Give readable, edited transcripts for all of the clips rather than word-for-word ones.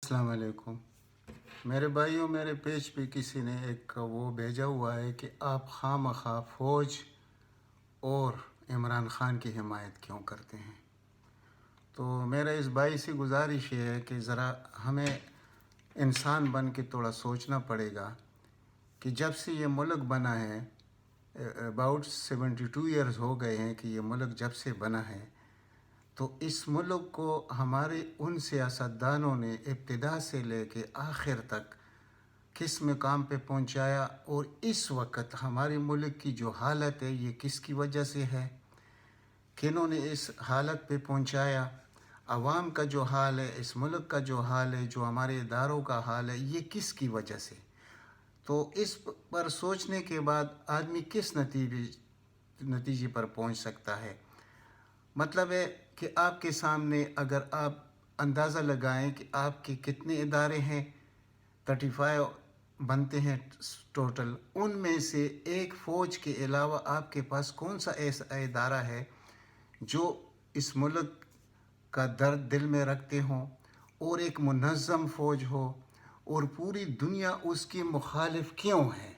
السلام علیکم میرے بھائیوں، میرے پیج پہ کسی نے ایک وہ بھیجا ہوا ہے کہ آپ خواہ مخواہ فوج اور عمران خان کی حمایت کیوں کرتے ہیں۔ تو میرا اس بھائی سے گزارش یہ ہے کہ ذرا ہمیں انسان بن کے تھوڑا سوچنا پڑے گا کہ جب سے یہ ملک بنا ہے، اباؤٹ 72 ایئرز ہو گئے ہیں کہ یہ ملک جب سے بنا ہے، تو اس ملک کو ہمارے ان سیاستدانوں نے ابتدا سے لے کے آخر تک کس مقام پہ پہنچایا، اور اس وقت ہمارے ملک کی جو حالت ہے یہ کس کی وجہ سے ہے، کنہوں نے اس حالت پہ پہنچایا، عوام کا جو حال ہے، اس ملک کا جو حال ہے، جو ہمارے اداروں کا حال ہے، یہ کس کی وجہ سے۔ تو اس پر سوچنے کے بعد آدمی کس نتیجے پر پہنچ سکتا ہے۔ مطلب ہے کہ آپ کے سامنے اگر آپ اندازہ لگائیں کہ آپ کے کتنے ادارے ہیں، 35 بنتے ہیں ٹوٹل، ان میں سے ایک فوج کے علاوہ آپ کے پاس کون سا ایسا ادارہ ہے جو اس ملک کا درد دل میں رکھتے ہوں، اور ایک منظم فوج ہو، اور پوری دنیا اس کی مخالف کیوں ہے۔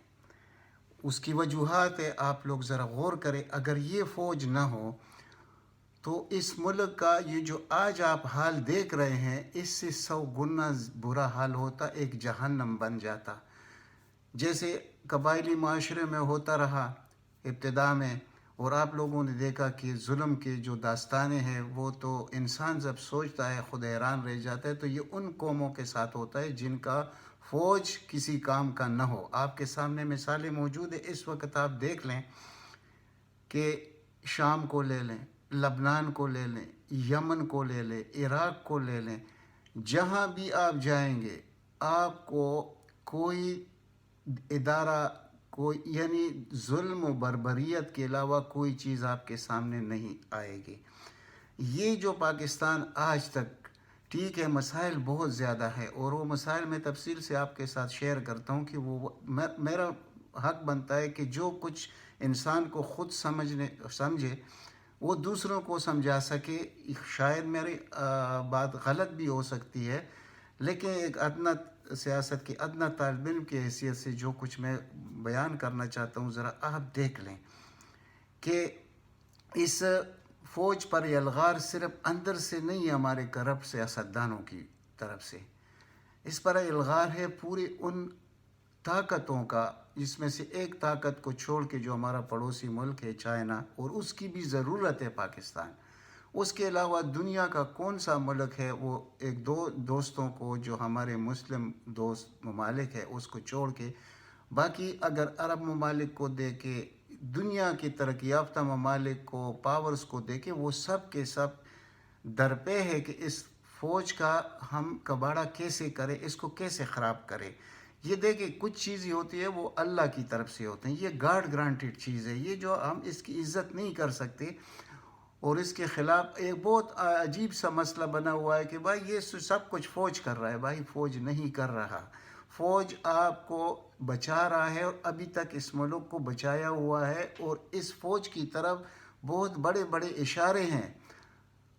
اس کی وجوہات ہے، آپ لوگ ذرا غور کریں۔ اگر یہ فوج نہ ہو تو اس ملک کا یہ جو آج آپ حال دیکھ رہے ہیں، اس سے 100 گنا برا حال ہوتا، ایک جہنم بن جاتا۔ جیسے قبائلی معاشرے میں ہوتا رہا ابتدا میں، اور آپ لوگوں نے دیکھا کہ ظلم کے جو داستانیں ہیں، وہ تو انسان جب سوچتا ہے خود حیران رہ جاتا ہے۔ تو یہ ان قوموں کے ساتھ ہوتا ہے جن کا فوج کسی کام کا نہ ہو۔ آپ کے سامنے مثالیں موجود ہیں، اس وقت آپ دیکھ لیں کہ شام کو لے لیں، لبنان کو لے لیں، یمن کو لے لیں، عراق کو لے لیں، جہاں بھی آپ جائیں گے آپ کو کوئی ادارہ، کوئی یعنی ظلم و بربریت کے علاوہ کوئی چیز آپ کے سامنے نہیں آئے گی۔ یہ جو پاکستان آج تک، ٹھیک ہے مسائل بہت زیادہ ہے، اور وہ مسائل میں تفصیل سے آپ کے ساتھ شیئر کرتا ہوں کہ وہ میرا حق بنتا ہے کہ جو کچھ انسان کو خود سمجھے وہ دوسروں کو سمجھا سکے۔ شاید میری بات غلط بھی ہو سکتی ہے، لیکن ایک ادنیٰ سیاست کی ادنیٰ طالب علم کی حیثیت سے جو کچھ میں بیان کرنا چاہتا ہوں، ذرا آپ دیکھ لیں کہ اس فوج پر الغار صرف اندر سے نہیں، ہمارے کرپٹ سیاستدانوں کی طرف سے اس پر الغار ہے پورے ان طاقتوں کا، جس میں سے ایک طاقت کو چھوڑ کے جو ہمارا پڑوسی ملک ہے چائنا، اور اس کی بھی ضرورت ہے پاکستان۔ اس کے علاوہ دنیا کا کون سا ملک ہے وہ ایک دو دوستوں کو، جو ہمارے مسلم دوست ممالک ہے، اس کو چھوڑ کے باقی اگر عرب ممالک کو دے کے، دنیا کی ترقی یافتہ ممالک کو، پاورز کو دے کے، وہ سب کے سب درپے ہے کہ اس فوج کا ہم کباڑہ کیسے کریں، اس کو کیسے خراب کریں۔ یہ دیکھیں کچھ چیزیں ہوتی ہے وہ اللہ کی طرف سے ہوتے ہیں، یہ گاڈ گرانٹیڈ چیز ہے، یہ جو ہم اس کی عزت نہیں کر سکتے، اور اس کے خلاف ایک بہت عجیب سا مسئلہ بنا ہوا ہے کہ بھائی یہ سب کچھ فوج کر رہا ہے۔ بھائی فوج نہیں کر رہا، فوج آپ کو بچا رہا ہے، اور ابھی تک اس ملک کو بچایا ہوا ہے، اور اس فوج کی طرف بہت بڑے بڑے اشارے ہیں۔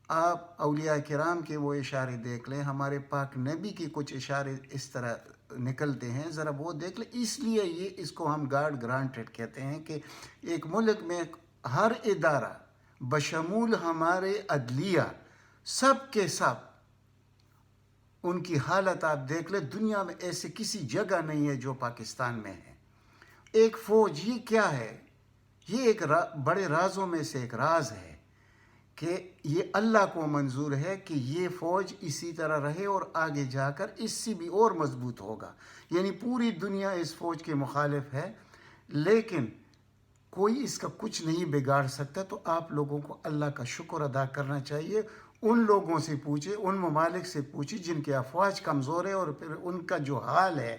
آپ اولیاء کرام کے وہ اشارے دیکھ لیں، ہمارے پاک نبی کے کچھ اشارے اس طرح نکلتے ہیں، ذرا وہ دیکھ لیں۔ اس لیے اس کو ہم گاڈ گرانٹیڈ کہتے ہیں کہ ایک ملک میں ہر ادارہ بشمول ہمارے عدلیہ، سب کے سب ان کی حالت آپ دیکھ لیں، دنیا میں ایسے کسی جگہ نہیں ہے جو پاکستان میں ہے۔ ایک فوج یہ کیا ہے؟ یہ ایک بڑے رازوں میں سے ایک راز ہے کہ یہ اللہ کو منظور ہے کہ یہ فوج اسی طرح رہے، اور آگے جا کر اس سے بھی اور مضبوط ہوگا۔ یعنی پوری دنیا اس فوج کے مخالف ہے، لیکن کوئی اس کا کچھ نہیں بگاڑ سکتا۔ تو آپ لوگوں کو اللہ کا شکر ادا کرنا چاہیے۔ ان لوگوں سے پوچھیں، ان ممالک سے پوچھیں جن کے افواج کمزور ہے، اور پھر ان کا جو حال ہے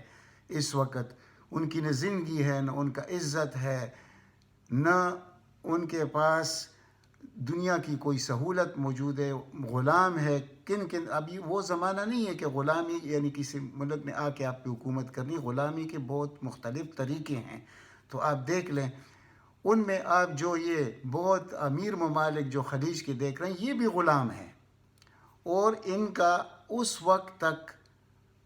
اس وقت، ان کی نہ زندگی ہے، نہ ان کا عزت ہے، نہ ان کے پاس دنیا کی کوئی سہولت موجود ہے، غلام ہے۔ کن ابھی وہ زمانہ نہیں ہے کہ غلامی یعنی کسی ملک نے آ کے آپ پہ حکومت کرنی، غلامی کے بہت مختلف طریقے ہیں۔ تو آپ دیکھ لیں ان میں آپ جو یہ بہت امیر ممالک جو خلیج کے دیکھ رہے ہیں، یہ بھی غلام ہیں، اور ان کا اس وقت تک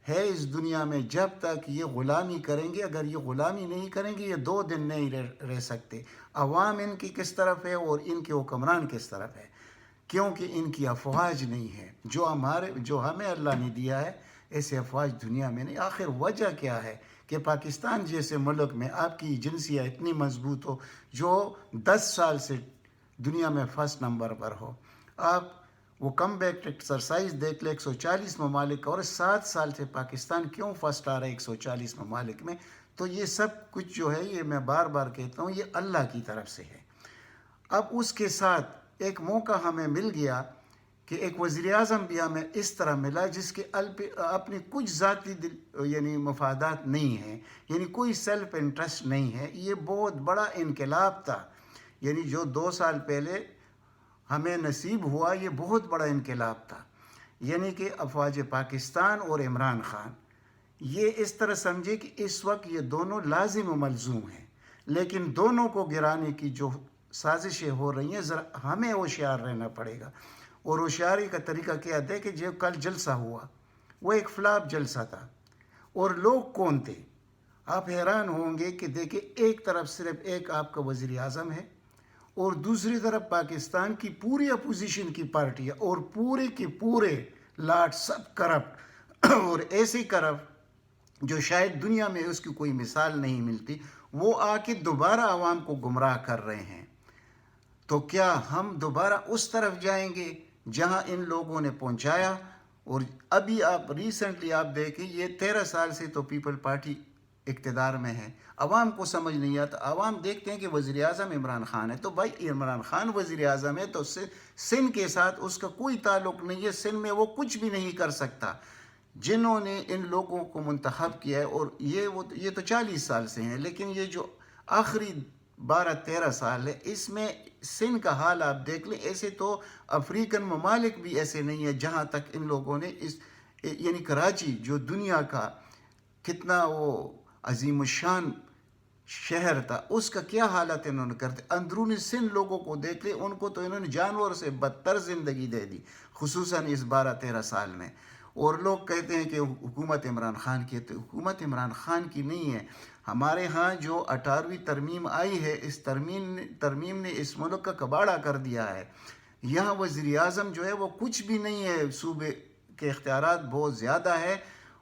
ہے اس دنیا میں جب تک یہ غلامی کریں گے. اگر یہ غلامی نہیں کریں گے یہ 2 دن نہیں رہ سکتے. عوام ان کی کس طرف ہے اور ان کے حکمران کس طرف ہے؟ کیونکہ ان کی افواج نہیں ہے جو ہمیں اللہ نے دیا ہے. ایسے افواج دنیا میں نہیں. آخر وجہ کیا ہے کہ پاکستان جیسے ملک میں آپ کی ایجنسیاں اتنی مضبوط ہو جو 10 سال سے دنیا میں فرسٹ نمبر پر ہو. آپ وہ کم بیک ایکسرسائز دیکھ لیں 140 ممالک اور 7 سال سے پاکستان کیوں فرسٹ آ رہا ہے 140 ممالک میں. تو یہ سب کچھ جو ہے یہ میں بار بار کہتا ہوں یہ اللہ کی طرف سے ہے. اب اس کے ساتھ ایک موقع ہمیں مل گیا کہ ایک وزیر اعظم بھی ہمیں اس طرح ملا جس کے اپنی کچھ ذاتی یعنی مفادات نہیں ہیں, یعنی کوئی سیلف انٹرسٹ نہیں ہے. یہ بہت بڑا انقلاب تھا, یعنی جو 2 سال پہلے ہمیں نصیب ہوا یہ بہت بڑا انقلاب تھا. یعنی کہ افواج پاکستان اور عمران خان یہ اس طرح سمجھے کہ اس وقت یہ دونوں لازم و ملزوم ہیں, لیکن دونوں کو گرانے کی جو سازشیں ہو رہی ہیں ذرا ہمیں ہوشیار رہنا پڑے گا. اور ہوشیاری کا طریقہ کیا ہے کہ جو کل جلسہ ہوا وہ ایک فلاپ جلسہ تھا. اور لوگ کون تھے؟ آپ حیران ہوں گے کہ دیکھیں ایک طرف صرف ایک آپ کا وزیر اعظم ہے اور دوسری طرف پاکستان کی پوری اپوزیشن کی پارٹی ہے اور پورے کے پورے لاٹ سب کرپٹ اور ایسی کرپٹ جو شاید دنیا میں اس کی کوئی مثال نہیں ملتی. وہ آ کے دوبارہ عوام کو گمراہ کر رہے ہیں. تو کیا ہم دوبارہ اس طرف جائیں گے جہاں ان لوگوں نے پہنچایا؟ اور ابھی آپ ریسنٹلی آپ دیکھیں یہ 13 سال سے تو پیپل پارٹی اقتدار میں ہے. عوام کو سمجھ نہیں آتا. عوام دیکھتے ہیں کہ وزیر اعظم عمران خان ہے تو بھائی عمران خان وزیر اعظم ہے تو سندھ کے ساتھ اس کا کوئی تعلق نہیں ہے. سندھ میں وہ کچھ بھی نہیں کر سکتا. جنہوں نے ان لوگوں کو منتخب کیا ہے اور یہ تو 40 سال سے ہیں, لیکن یہ جو آخری 12-13 سال ہے اس میں سندھ کا حال آپ دیکھ لیں. ایسے تو افریقن ممالک بھی ایسے نہیں ہیں جہاں تک ان لوگوں نے یعنی کراچی جو دنیا کا کتنا وہ عظیم الشان شہر تھا اس کا کیا حالت انہوں نے کرتے. اندرونی سندھ لوگوں کو دیکھ لیں, ان کو تو انہوں نے جانور سے بدتر زندگی دے دی خصوصاً اس 12-13 سال میں. اور لوگ کہتے ہیں کہ حکومت عمران خان کی ہے, تو حکومت عمران خان کی نہیں ہے. ہمارے ہاں جو 18ویں ترمیم آئی ہے اس ترمیم نے اس ملک کا کباڑہ کر دیا ہے. یہاں وزیر اعظم جو ہے وہ کچھ بھی نہیں ہے, صوبے کے اختیارات بہت زیادہ ہے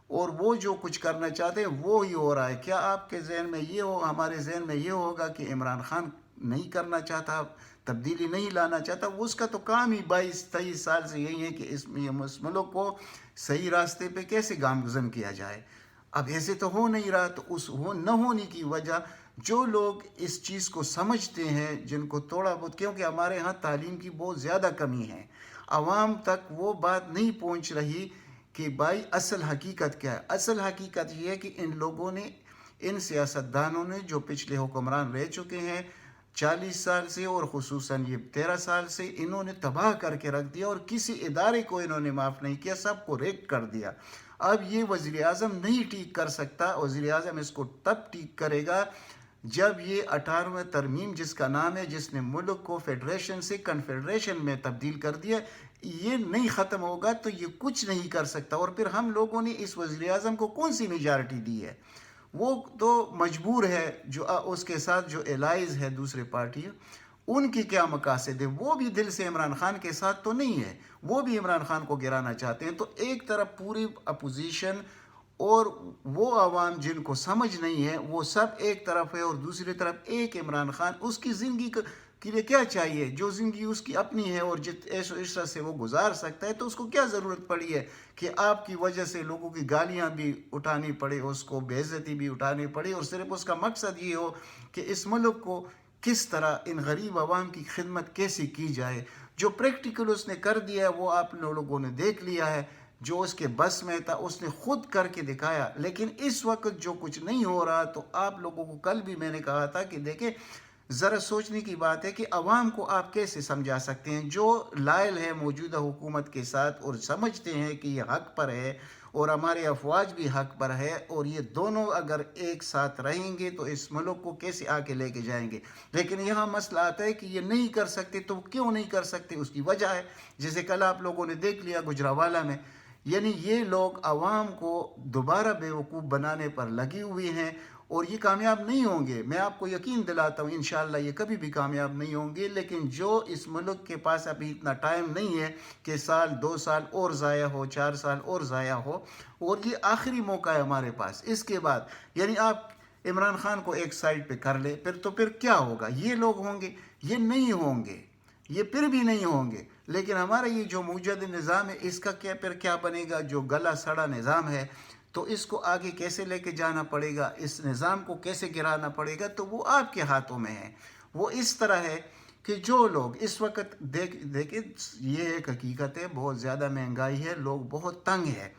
اور وہ جو کچھ کرنا چاہتے ہیں وہ ہی ہو رہا ہے. کیا آپ کے ذہن میں یہ ہو, ہمارے ذہن میں یہ ہوگا کہ عمران خان نہیں کرنا چاہتا, تبدیلی نہیں لانا چاہتا؟ اس کا تو کام ہی 22-23 سال سے یہی ہے کہ اس ملک کو صحیح راستے پہ کیسے گامزن کیا جائے. اب ایسے تو ہو نہیں رہا. تو اس نہ ہونے کی وجہ جو لوگ اس چیز کو سمجھتے ہیں جن کو تھوڑا بہت, کیونکہ ہمارے ہاں تعلیم کی بہت زیادہ کمی ہے, عوام تک وہ بات نہیں پہنچ رہی کہ بھائی اصل حقیقت کیا ہے. اصل حقیقت یہ ہے کہ ان لوگوں نے, ان سیاستدانوں نے جو پچھلے حکمران رہ چکے ہیں 40 سال سے اور خصوصاً یہ 13 سال سے, انہوں نے تباہ کر کے رکھ دیا اور کسی ادارے کو انہوں نے معاف نہیں کیا, سب کو ریک کر دیا. اب یہ وزیر اعظم نہیں ٹھیک کر سکتا. وزیر اعظم اس کو تب ٹھیک کرے گا جب یہ 18ویں ترمیم جس کا نام ہے, جس نے ملک کو فیڈریشن سے کنفیڈریشن میں تبدیل کر دیا, یہ نہیں ختم ہوگا تو یہ کچھ نہیں کر سکتا. اور پھر ہم لوگوں نے اس وزیر اعظم کو کون سی میجارٹی دی ہے؟ وہ تو مجبور ہے, جو اس کے ساتھ جو الائز ہے دوسرے پارٹی ان کی کیا مقاصد ہے؟ وہ بھی دل سے عمران خان کے ساتھ تو نہیں ہے, وہ بھی عمران خان کو گرانا چاہتے ہیں. تو ایک طرف پوری اپوزیشن اور وہ عوام جن کو سمجھ نہیں ہے وہ سب ایک طرف ہے, اور دوسری طرف ایک عمران خان. اس کی زندگی کے لیے کیا چاہیے؟ جو زندگی اس کی اپنی ہے اور ایش و عشرت سے وہ گزار سکتا ہے, تو اس کو کیا ضرورت پڑی ہے کہ آپ کی وجہ سے لوگوں کی گالیاں بھی اٹھانی پڑے, اس کو بے عزتی بھی اٹھانی پڑے, اور صرف اس کا مقصد یہ ہو کہ اس ملک کو کس طرح ان غریب عوام کی خدمت کیسی کی جائے. جو پریکٹیکل اس نے کر دیا ہے وہ آپ لوگوں نے دیکھ لیا ہے. جو اس کے بس میں تھا اس نے خود کر کے دکھایا. لیکن اس وقت جو کچھ نہیں ہو رہا, تو آپ لوگوں کو کل بھی میں نے کہا تھا کہ دیکھیں ذرا سوچنے کی بات ہے کہ عوام کو آپ کیسے سمجھا سکتے ہیں جو لائل ہے موجودہ حکومت کے ساتھ اور سمجھتے ہیں کہ یہ حق پر ہے اور ہمارے افواج بھی حق پر ہے, اور یہ دونوں اگر ایک ساتھ رہیں گے تو اس ملک کو کیسے آگے لے کے جائیں گے. لیکن یہاں مسئلہ آتا ہے کہ یہ نہیں کر سکتے. تو کیوں نہیں کر سکتے؟ اس کی وجہ ہے, جیسے کل آپ لوگوں نے دیکھ لیا گجرانوالہ میں یعنی یہ لوگ عوام کو دوبارہ بیوقوف بنانے پر لگی ہوئی ہیں، اور یہ کامیاب نہیں ہوں گے۔ میں آپ کو یقین دلاتا ہوں انشاءاللہ یہ کبھی بھی کامیاب نہیں ہوں گے، لیکن جو اس ملک کے پاس ابھی اتنا ٹائم نہیں ہے کہ سال 2 سال اور ضائع ہو، 4 سال اور ضائع ہو، اور یہ آخری موقع ہے ہمارے پاس۔ اس کے بعد یعنی آپ عمران خان کو ایک سائڈ پہ کر لے، پھر کیا ہوگا؟ یہ لوگ ہوں گے، یہ نہیں ہوں گے، یہ پھر بھی نہیں ہوں گے، لیکن ہمارا یہ جو موجود نظام ہے اس کا کیا بنے گا؟ جو گلا سڑا نظام ہے، تو اس کو آگے کیسے لے کے جانا پڑے گا، اس نظام کو کیسے گرانا پڑے گا، تو وہ آپ کے ہاتھوں میں ہے۔ وہ اس طرح ہے کہ جو لوگ اس وقت دیکھیں، یہ ایک حقیقت ہے، بہت زیادہ مہنگائی ہے، لوگ بہت تنگ ہیں،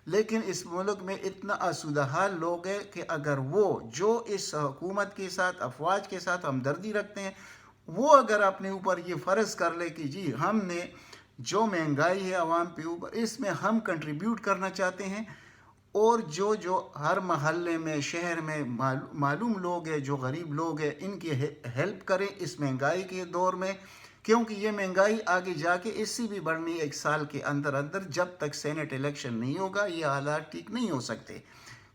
لیکن اس ملک میں اتنا آسودہ حال لوگ ہیں کہ اگر وہ جو اس حکومت کے ساتھ، افواج کے ساتھ ہمدردی رکھتے ہیں، وہ اگر اپنے اوپر یہ فرض کر لے کہ جی ہم نے جو مہنگائی ہے عوام پہ اوپر، اس میں ہم کنٹریبیوٹ کرنا چاہتے ہیں، اور جو ہر محلے میں، شہر میں معلوم لوگ ہیں، جو غریب لوگ ہیں، ان کی ہیلپ کریں اس مہنگائی کے دور میں، کیونکہ یہ مہنگائی آگے جا کے اس سے بھی بڑھنی ہے 1 سال کے اندر، جب تک سینٹ الیکشن نہیں ہوگا یہ حالات ٹھیک نہیں ہو سکتے۔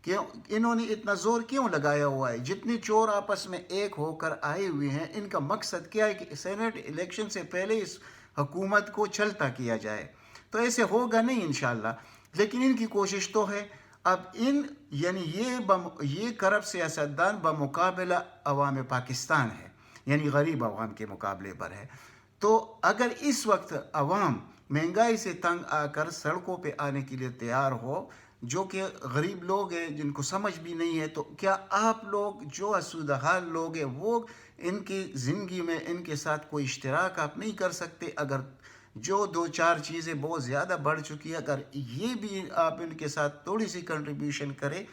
انہوں نے اتنا زور کیوں لگایا ہوا ہے؟ جتنے چور آپس میں ایک ہو کر آئے ہوئے ہیں، ان کا مقصد کیا ہے کہ سینٹ الیکشن سے پہلے اس حکومت کو چلتا کیا جائے۔ تو ایسے ہوگا نہیں انشاءاللہ، لیکن ان کی کوشش تو ہے۔ اب یعنی یہ کرپٹ سیاستدان بمقابلہ عوام پاکستان ہے، یعنی غریب عوام کے مقابلے پر ہے۔ تو اگر اس وقت عوام مہنگائی سے تنگ آ کر سڑکوں پہ آنے کے لیے تیار ہو، جو کہ غریب لوگ ہیں جن کو سمجھ بھی نہیں ہے، تو کیا آپ لوگ جو آسودہ حال لوگ ہیں وہ ان کی زندگی میں ان کے ساتھ کوئی اشتراک آپ نہیں کر سکتے؟ اگر جو 2-4 چیزیں بہت زیادہ بڑھ چکی ہے، اگر یہ بھی آپ ان کے ساتھ تھوڑی سی کنٹریبیوشن کریں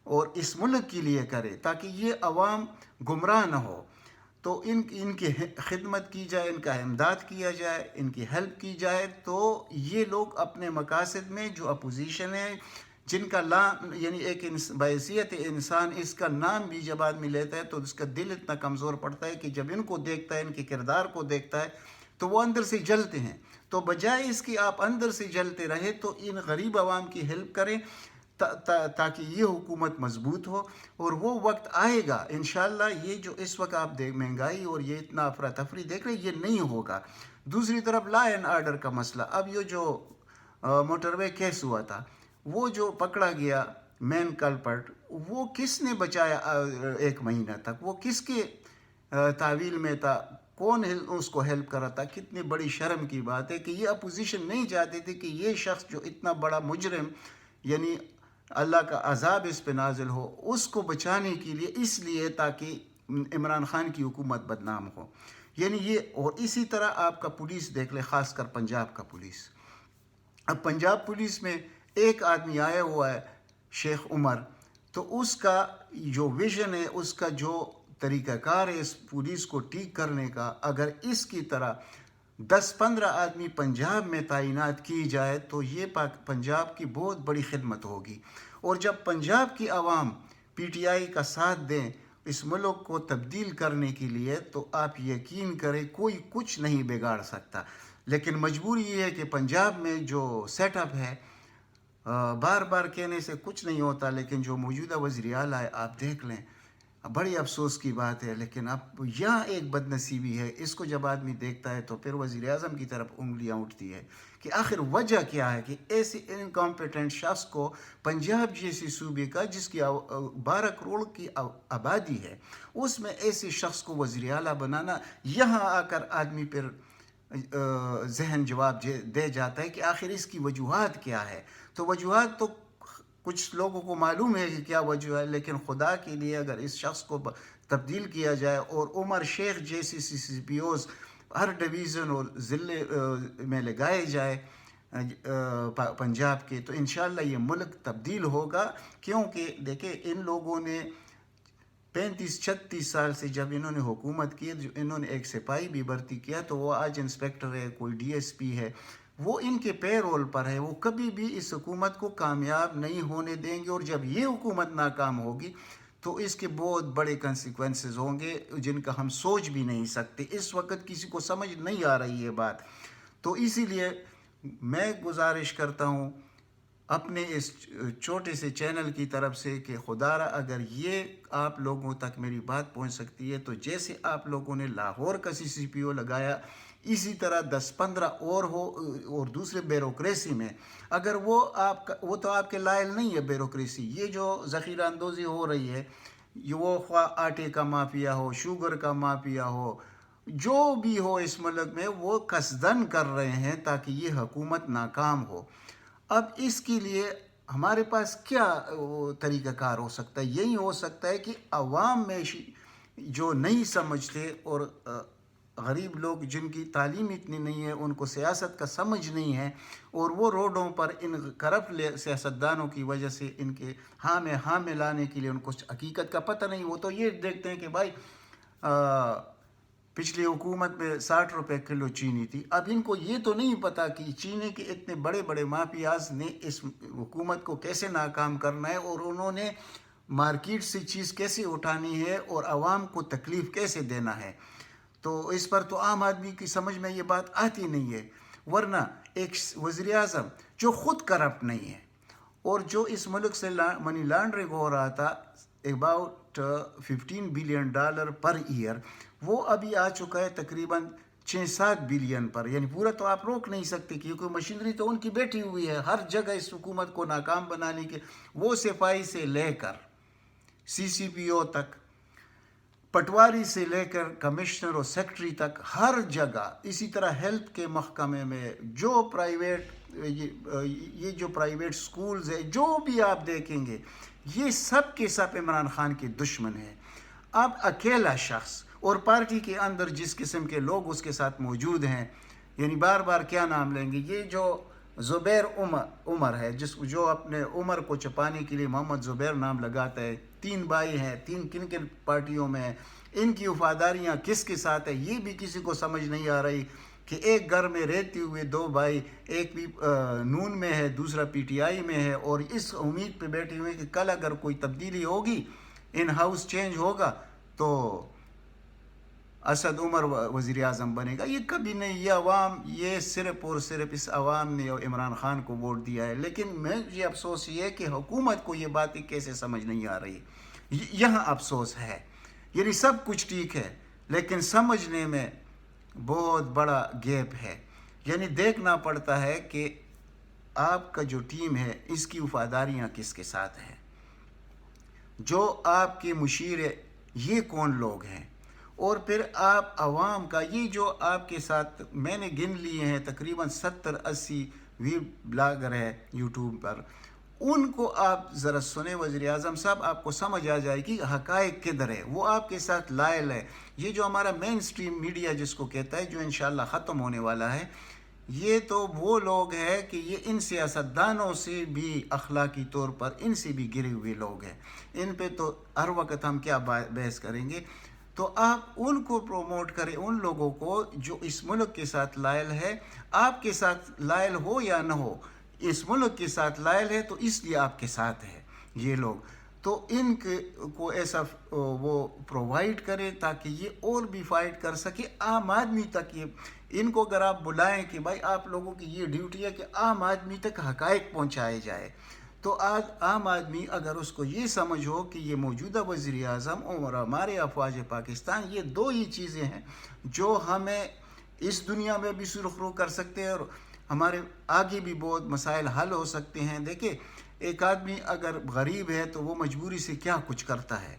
اور اس ملک کے لیے کریں تاکہ یہ عوام گمراہ نہ ہو، تو ان کی خدمت کی جائے، ان کا امداد کیا جائے، ان کی ہیلپ کی جائے، تو یہ لوگ اپنے مقاصد میں جو اپوزیشن ہے، جن کا یعنی ایک بحیثیت انسان اس کا نام بھی جب آدمی لیتا ہے تو اس کا دل اتنا کمزور پڑتا ہے کہ جب ان کو دیکھتا ہے، ان کے کردار کو دیکھتا ہے، تو وہ اندر سے جلتے ہیں۔ تو بجائے اس کی آپ اندر سے جلتے رہے تو ان غریب عوام کی ہیلپ کریں تاکہ یہ حکومت مضبوط ہو، اور وہ وقت آئے گا انشاءاللہ۔ یہ جو اس وقت آپ مہنگائی اور یہ اتنا افراتفری دیکھ رہے، یہ نہیں ہوگا۔ دوسری طرف لا اینڈ آرڈر کا مسئلہ، اب یہ جو موٹر وے کیس ہوا تھا، وہ جو پکڑا گیا مین کلپرٹ، وہ کس نے بچایا 1 مہینہ تک؟ وہ کس کے تعویل میں تھا؟ کون اس کو ہیلپ کر رہا تھا؟ کتنی بڑی شرم کی بات ہے کہ یہ اپوزیشن نہیں چاہتی تھی کہ یہ شخص جو اتنا بڑا مجرم، یعنی اللہ کا عذاب اس پہ نازل ہو، اس کو بچانے کے لیے، اس لیے تاکہ عمران خان کی حکومت بدنام ہو۔ یعنی یہ، اور اسی طرح آپ کا پولیس دیکھ لے، خاص کر پنجاب کا پولیس۔ اب پنجاب پولیس میں ایک آدمی آیا ہوا ہے، شیخ عمر، تو اس کا جو ویژن ہے، اس کا جو طریقہ کار ہے اس پولیس کو ٹھیک کرنے کا، اگر اس کی طرح 10-15 آدمی پنجاب میں تعینات کی جائے تو یہ پنجاب کی بہت بڑی خدمت ہوگی۔ اور جب پنجاب کی عوام پی ٹی آئی کا ساتھ دیں اس ملک کو تبدیل کرنے کے لیے، تو آپ یقین کریں کوئی کچھ نہیں بگاڑ سکتا۔ لیکن مجبوری یہ ہے کہ پنجاب میں جو سیٹ اپ ہے، بار بار کہنے سے کچھ نہیں ہوتا، لیکن جو موجودہ وزیر اعلیٰ ہے آپ دیکھ لیں، بڑی افسوس کی بات ہے، لیکن اب یہاں ایک بد نصیبی ہے، اس کو جب آدمی دیکھتا ہے تو پھر وزیر اعظم کی طرف انگلیاں اٹھتی ہے کہ آخر وجہ کیا ہے کہ ایسے انکمپیٹنٹ شخص کو پنجاب جیسی صوبے کا، جس کی 12 کروڑ کی آبادی ہے، اس میں ایسے شخص کو وزیر اعلیٰ بنانا، یہاں آ کر آدمی پھر ذہن جواب دے جاتا ہے کہ آخر اس کی وجوہات کیا ہے۔ تو وجوہات تو کچھ لوگوں کو معلوم ہے کہ کیا وجہ ہے، لیکن خدا کے لیے اگر اس شخص کو تبدیل کیا جائے اور عمر شیخ جیسی سی پی اوز ہر ڈویژن اور ضلع میں لگائے جائے پنجاب کے، تو انشاءاللہ یہ ملک تبدیل ہوگا۔ کیونکہ دیکھیں ان لوگوں نے 35-36 سال سے جب انہوں نے حکومت کی، انہوں نے ایک سپاہی بھی بھرتی کیا، تو وہ آج انسپیکٹر ہے، کوئی ڈی ایس پی ہے، وہ ان کے پے رول پر ہے، وہ کبھی بھی اس حکومت کو کامیاب نہیں ہونے دیں گے، اور جب یہ حکومت ناکام ہوگی تو اس کے بہت بڑے کنسیکوینسز ہوں گے جن کا ہم سوچ بھی نہیں سکتے۔ اس وقت کسی کو سمجھ نہیں آ رہی ہے بات، تو اسی لیے میں گزارش کرتا ہوں اپنے اس چھوٹے سے چینل کی طرف سے کہ خدا اگر یہ آپ لوگوں تک میری بات پہنچ سکتی ہے تو جیسے آپ لوگوں نے لاہور کا CCPO لگایا اسی طرح 10-15 اور ہو اور دوسرے بیوروکریسی میں اگر وہ تو آپ کے لائل نہیں ہے بیوروکریسی. یہ جو ذخیرہ اندوزی ہو رہی ہے یہ وہ خواہ آٹے کا مافیا ہو شوگر کا مافیا ہو جو بھی ہو اس ملک میں وہ قصدن کر رہے ہیں تاکہ یہ حکومت ناکام ہو. اب اس کے لیے ہمارے پاس کیا طریقہ کار ہو سکتا ہے؟ یہی ہو سکتا ہے کہ عوام میں جو نہیں سمجھتے اور غریب لوگ جن کی تعلیم اتنی نہیں ہے ان کو سیاست کا سمجھ نہیں ہے اور وہ روڈوں پر ان کرپٹ سیاستدانوں کی وجہ سے ان کے ہاں میں لانے کے لیے ان کو حقیقت کا پتہ نہیں. وہ تو یہ دیکھتے ہیں کہ بھائی پچھلی حکومت میں 60 روپے کلو چینی تھی. اب ان کو یہ تو نہیں پتا کہ چینی کے اتنے بڑے بڑے مافیاز نے اس حکومت کو کیسے ناکام کرنا ہے اور انہوں نے مارکیٹ سے چیز کیسے اٹھانی ہے اور عوام کو تکلیف کیسے دینا ہے. تو اس پر تو عام آدمی کی سمجھ میں یہ بات آتی نہیں ہے. ورنہ ایک وزیر اعظم جو خود کرپٹ نہیں ہے اور جو اس ملک سے منی لانڈرنگ ہو رہا تھا about $15 billion پر ایئر وہ ابھی آ چکا ہے تقریباً 6-7 بلین پر. یعنی پورا تو آپ روک نہیں سکتے کیونکہ مشینری تو ان کی بیٹھی ہوئی ہے ہر جگہ اس حکومت کو ناکام بنانے کے. وہ صفائی سے لے کر CCPO تک پٹواری سے لے کر کمشنر اور سیکٹری تک ہر جگہ اسی طرح ہیلتھ کے محکمے میں جو پرائیویٹ یہ جو پرائیویٹ سکولز ہیں جو بھی آپ دیکھیں گے یہ سب کے سب عمران خان کے دشمن ہیں. اب اکیلا شخص اور پارٹی کے اندر جس قسم کے لوگ اس کے ساتھ موجود ہیں یعنی بار بار کیا نام لیں گے یہ جو زبیر عمر ہے جو اپنے عمر کو چھپانے کے لیے محمد زبیر نام لگاتا ہے. 3 بھائی ہیں 3 کن پارٹیوں میں ہیں ان کی وفاداریاں کس کے ساتھ ہے یہ بھی کسی کو سمجھ نہیں آ رہی کہ ایک گھر میں رہتے ہوئے 2 بھائی ایک بھی نون میں ہے دوسرا PTI میں ہے اور اس امید پہ بیٹھے ہوئے کہ کل اگر کوئی تبدیلی ہوگی ان ہاؤس چینج ہوگا تو اسد عمر وزیر اعظم بنے گا. یہ کبھی نہیں. یہ عوام یہ صرف اور صرف اس عوام نے عمران خان کو ووٹ دیا ہے. لیکن مجھے افسوس یہ ہے کہ حکومت کو یہ باتیں کیسے سمجھ نہیں آ رہی. یہاں افسوس ہے. یعنی سب کچھ ٹھیک ہے لیکن سمجھنے میں بہت بڑا گیپ ہے. یعنی دیکھنا پڑتا ہے کہ آپ کا جو ٹیم ہے اس کی وفاداریاں کس کے ساتھ ہیں جو آپ کے مشیر یہ کون لوگ ہیں اور پھر آپ عوام کا یہ جو آپ کے ساتھ میں نے گن لیے ہیں تقریباً 70-80 بلاگر ہے YouTube پر ان کو آپ ذرا سنیں. وزیر اعظم صاحب آپ کو سمجھ آ جائے گی حقائق کدھر ہے. وہ آپ کے ساتھ لائل ہے. یہ جو ہمارا مین سٹریم میڈیا جس کو کہتا ہے جو انشاءاللہ ختم ہونے والا ہے یہ تو وہ لوگ ہیں کہ یہ ان سیاستدانوں سے بھی اخلاقی طور پر ان سے بھی گرے ہوئے لوگ ہیں. ان پہ تو ہر وقت ہم کیا بحث کریں گے. تو آپ ان کو پروموٹ کریں ان لوگوں کو جو اس ملک کے ساتھ لائل ہے. آپ کے ساتھ لائل ہو یا نہ ہو اس ملک کے ساتھ لائل ہے تو اس لیے آپ کے ساتھ ہے یہ لوگ. تو ان کو ایسا وہ پرووائڈ کرے تاکہ یہ اور بھی فائٹ کر سکے عام آدمی تک. یہ ان کو اگر آپ بلائیں کہ بھائی آپ لوگوں کی یہ ڈیوٹی ہے کہ عام آدمی تک حقائق پہنچائے جائے تو آج عام آدمی اگر اس کو یہ سمجھ ہو کہ یہ موجودہ وزیر اعظم اور ہمارے افواج پاکستان یہ 2 ہی چیزیں ہیں جو ہمیں اس دنیا میں بھی سرخرو کر سکتے ہیں اور ہمارے آگے بھی بہت مسائل حل ہو سکتے ہیں. دیکھیں ایک آدمی اگر غریب ہے تو وہ مجبوری سے کیا کچھ کرتا ہے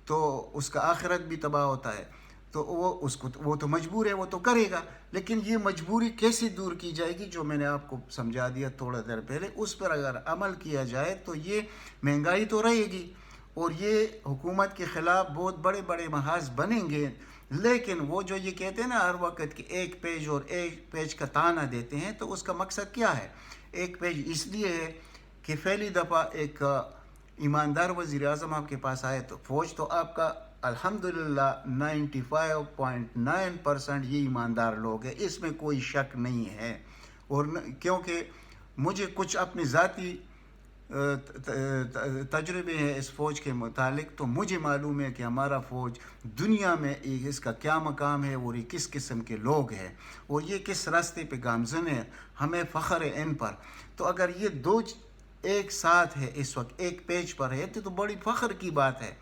تو اس کا آخرت بھی تباہ ہوتا ہے. تو وہ تو مجبور ہے وہ تو کرے گا. لیکن یہ مجبوری کیسے دور کی جائے گی جو میں نے آپ کو سمجھا دیا تھوڑا دیر پہلے اس پر اگر عمل کیا جائے تو یہ مہنگائی تو رہے گی اور یہ حکومت کے خلاف بہت بڑے بڑے محاذ بنیں گے. لیکن وہ جو یہ کہتے ہیں نا ہر وقت کہ ایک پیج اور ایک پیج کا تانا دیتے ہیں تو اس کا مقصد کیا ہے. ایک پیج اس لیے ہے کہ پہلی دفعہ ایک ایماندار وزیر اعظم آپ کے پاس آئے تو فوج تو آپ کا الحمدللہ 95.9% یہ ایماندار لوگ ہیں اس میں کوئی شک نہیں ہے. اور کیونکہ مجھے کچھ اپنے ذاتی تجربے ہیں اس فوج کے متعلق تو مجھے معلوم ہے کہ ہمارا فوج دنیا میں اس کا کیا مقام ہے اور یہ کس قسم کے لوگ ہیں اور یہ کس راستے پہ گامزن ہے. ہمیں فخر ہے ان پر. تو اگر یہ 2 ایک ساتھ ہے اس وقت، ایک پیج پر ہے، تو بڑی فخر کی بات ہے،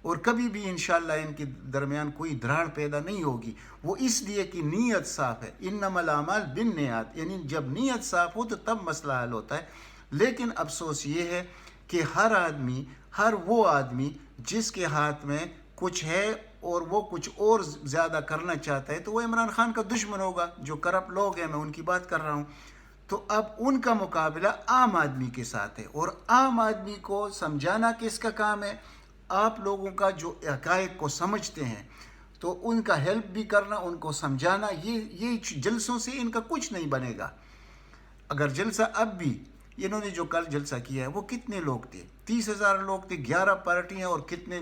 اور کبھی بھی انشاءاللہ ان کے درمیان کوئی دراڑ پیدا نہیں ہوگی۔ وہ اس لیے کہ نیت صاف ہے، انما الاعمال بالنیات، یعنی جب نیت صاف ہو تو تب مسئلہ حل ہوتا ہے۔ لیکن افسوس یہ ہے کہ ہر وہ آدمی جس کے ہاتھ میں کچھ ہے اور وہ کچھ اور زیادہ کرنا چاہتا ہے تو وہ عمران خان کا دشمن ہوگا۔ جو کرپٹ لوگ ہیں، میں ان کی بات کر رہا ہوں، تو اب ان کا مقابلہ عام آدمی کے ساتھ ہے، اور عام آدمی کو سمجھانا کس کا کام ہے؟ آپ لوگوں کا جو حقائق کو سمجھتے ہیں تو ان کا ہیلپ بھی کرنا، ان کو سمجھانا۔ یہ جلسوں سے ان کا کچھ نہیں بنے گا۔ اگر جلسہ اب بھی انہوں نے جو کل جلسہ کیا ہے وہ کتنے لوگ تھے؟ 30,000 لوگ تھے، 11 پارٹیاں، اور کتنے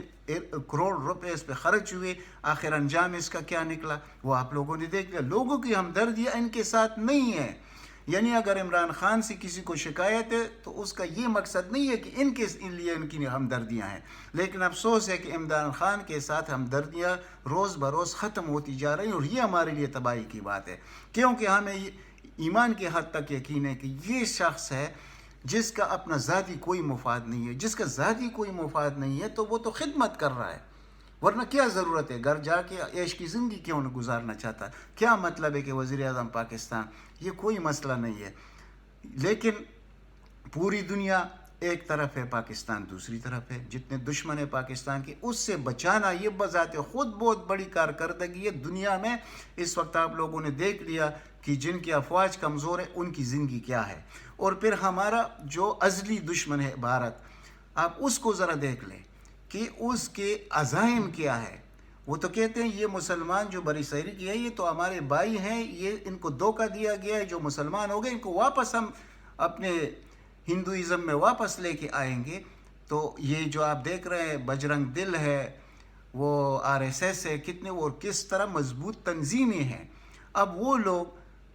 کروڑ روپے اس پہ خرچ ہوئے، آخر انجام اس کا کیا نکلا وہ آپ لوگوں نے دیکھ لیا۔ لوگوں کی ہمدردی ان کے ساتھ نہیں ہے، یعنی اگر عمران خان سے کسی کو شکایت ہے تو اس کا یہ مقصد نہیں ہے کہ ان کے لیے ان کی ہمدردیاں ہیں، لیکن افسوس ہے کہ عمران خان کے ساتھ ہمدردیاں روز بروز ختم ہوتی جا رہی ہیں، اور یہ ہمارے لیے تباہی کی بات ہے، کیونکہ ہمیں ایمان کے حد تک یقین ہے کہ یہ شخص ہے جس کا اپنا ذاتی کوئی مفاد نہیں ہے۔ جس کا ذاتی کوئی مفاد نہیں ہے تو وہ تو خدمت کر رہا ہے، ورنہ کیا ضرورت ہے؟ گھر جا کے عیش کی زندگی کیوں نہ گزارنا چاہتا؟ کیا مطلب ہے کہ وزیر اعظم پاکستان؟ یہ کوئی مسئلہ نہیں ہے، لیکن پوری دنیا ایک طرف ہے، پاکستان دوسری طرف ہے۔ جتنے دشمن ہیں پاکستان کے، اس سے بچانا یہ بذات خود بہت بڑی کارکردگی ہے دنیا میں۔ اس وقت آپ لوگوں نے دیکھ لیا کہ جن کی افواج کمزور ہے ان کی زندگی کیا ہے، اور پھر ہمارا جو ازلی دشمن ہے بھارت، آپ اس کو ذرا دیکھ لیں کہ اس کے عزائم کیا ہے۔ وہ تو کہتے ہیں یہ مسلمان جو بری صغیرہ کی ہے یہ تو ہمارے بھائی ہیں، یہ ان کو دھوکہ دیا گیا ہے، جو مسلمان ہو گئے ان کو واپس ہم اپنے ہندوازم میں واپس لے کے آئیں گے۔ تو یہ جو آپ دیکھ رہے ہیں بجرنگ دل ہے، وہ RSS ہے، کتنے اور کس طرح مضبوط تنظیمیں ہیں۔ اب وہ لوگ،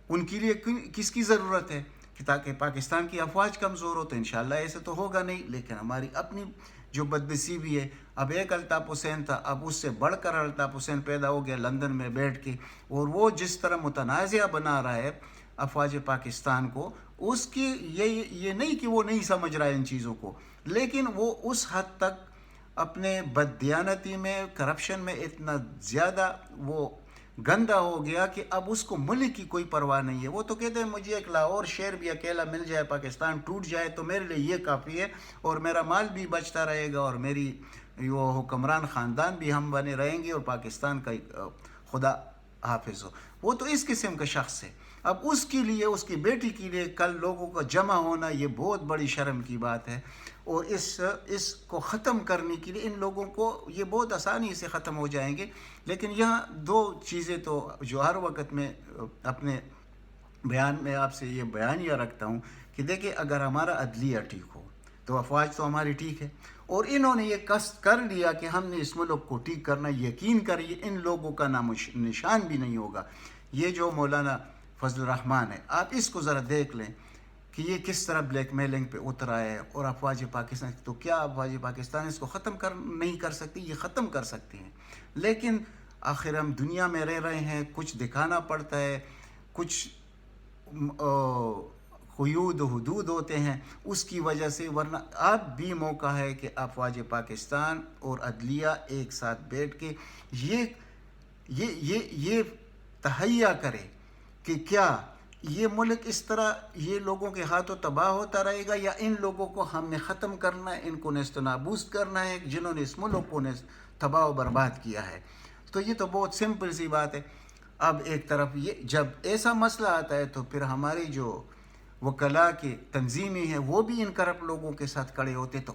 ان کے لیے کس کی ضرورت ہے کہ تاکہ پاکستان کی افواج کمزور ہو؟ تو انشاءاللہ ایسے تو ہوگا نہیں، لیکن ہماری اپنی جو بدنصیبی ہے، اب ایک الطاف حسین تھا، اب اس سے بڑھ کر الطاف حسین پیدا ہو گیا لندن میں بیٹھ کے، اور وہ جس طرح متنازعہ بنا رہا ہے افواج پاکستان کو، اس کی یہ نہیں کہ وہ نہیں سمجھ رہا ہے ان چیزوں کو، لیکن وہ اس حد تک اپنے بددیانتی میں، کرپشن میں اتنا زیادہ وہ گندا ہو گیا کہ اب اس کو ملک کی کوئی پرواہ نہیں ہے۔ وہ تو کہتے ہیں مجھے ایک لاہور شہر بھی اکیلا مل جائے، پاکستان ٹوٹ جائے تو میرے لیے یہ کافی ہے، اور میرا مال بھی بچتا رہے گا، اور میری وہ حکمران خاندان بھی ہم بنے رہیں گے، اور پاکستان کا خدا حافظ ہو۔ وہ تو اس قسم کا شخص ہے۔ اب اس کے لیے، اس کی بیٹی کے لیے کل لوگوں کا جمع ہونا یہ بہت بڑی شرم کی بات ہے، اور اس کو ختم کرنے کے لیے ان لوگوں کو یہ بہت آسانی سے ختم ہو جائیں گے۔ لیکن یہاں دو چیزیں تو جو ہر وقت میں اپنے بیان میں آپ سے یہ بیانیہ رکھتا ہوں کہ دیکھیں، اگر ہمارا عدلیہ ٹھیک ہو تو افواج تو ہماری ٹھیک ہے، اور انہوں نے یہ قصد کر لیا کہ ہم نے اس ملک کو ٹھیک کرنا، یقین کریے ان لوگوں کا نام نشان بھی نہیں ہوگا۔ یہ جو مولانا فضل الرحمان ہے، آپ اس کو ذرا دیکھ لیں کہ یہ کس طرح بلیک میلنگ پہ اترا ہے، اور افواج پاکستان، تو کیا افواج پاکستان اس کو ختم نہیں کر سکتی؟ یہ ختم کر سکتی ہیں، لیکن آخر ہم دنیا میں رہ رہے ہیں، کچھ دکھانا پڑتا ہے، کچھ قیود و حدود ہوتے ہیں، اس کی وجہ سے، ورنہ اب بھی موقع ہے کہ افواج پاکستان اور عدلیہ ایک ساتھ بیٹھ کے یہ تہیہ کرے کہ کیا یہ ملک اس طرح یہ لوگوں کے ہاتھوں تباہ ہوتا رہے گا، یا ان لوگوں کو ہم نے ختم کرنا ہے، ان کو نیست و نابود کرنا ہے جنہوں نے اس ملک کو تباہ و برباد کیا ہے۔ تو یہ تو بہت سمپل سی بات ہے۔ اب ایک طرف یہ جب ایسا مسئلہ آتا ہے تو پھر ہماری جو وکلاء کی تنظیمیں ہیں وہ بھی ان کرپٹ لوگوں کے ساتھ کھڑے ہوتے، تو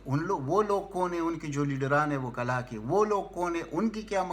وہ لوگ کون ہیں؟ ان کی جو لیڈران ہیں وکلاء کے، وہ لوگ کون ہیں؟ ان کی کیا